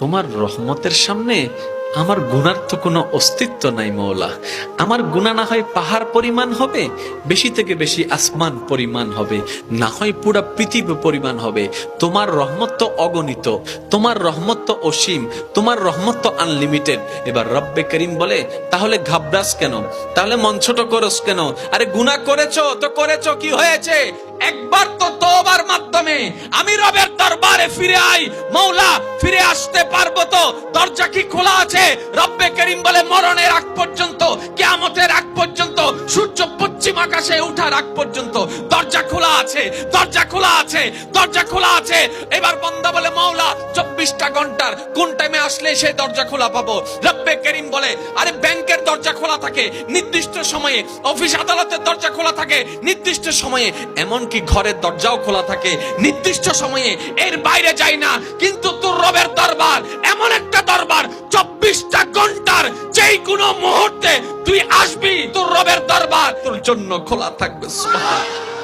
তোমার রহমতের সামনে আমার গুনার তো কোনো অস্তিত্ব নাই মওলা। আমার গুনাহ না হয় পাহাড় পরিমাণ হবে, বেশি থেকে বেশি আসমান পরিমাণ হবে, না হয় পুরা পৃথিবী পরিমাণ হবে। তোমার রহমত তো অগণিত, তোমার রহমত তো অসীম, তোমার রহমত তো আনলিমিটেড। এবার রব্বে করিম বলে, তাহলে ঘাবড়াস কেন, তাহলে মন ছোট করস কেন? আরে গুনাহ করেছো তো করেছো, কি হয়েছে? একবার তো তওবার মাধ্যমে আমি রবের দরবারে ফিরে আই, মওলা ফিরে আসতে পারবো তো? দরজা কি খোলা আছে? রব্বে করিম বলে, মরণের আগ পর্যন্ত, কিয়ামতের আগ পর্যন্ত, সূর্য পশ্চিম আকাশে ওঠার আগ পর্যন্ত দরজা খোলা আছে, দরজা খোলা আছে, দরজা খোলা আছে। এবার বান্দা বলে, মওলা 24টা ঘন্টার কোন টাইমে আসলে সেই দরজা খোলা পাবো? রব্বে করিম বলে, আরে ব্যাংকের দরজা খোলা থাকে নির্দিষ্ট সময়ে, অফিস আদালতের দরজা খোলা থাকে নির্দিষ্ট সময়ে, এমনকি ঘরের দরজাও খোলা থাকে নির্দিষ্ট সময়ে, এর বাইরে যাই না। কিন্তু তোর রবের দরবার এমন একটা দরবার, 24টা ঘন্টার যেই কোনো মুহূর্তে তুই আসবি, তোর রবের দরবার তোর জন্য খোলা থাকবে। সুবহানাল্লাহ।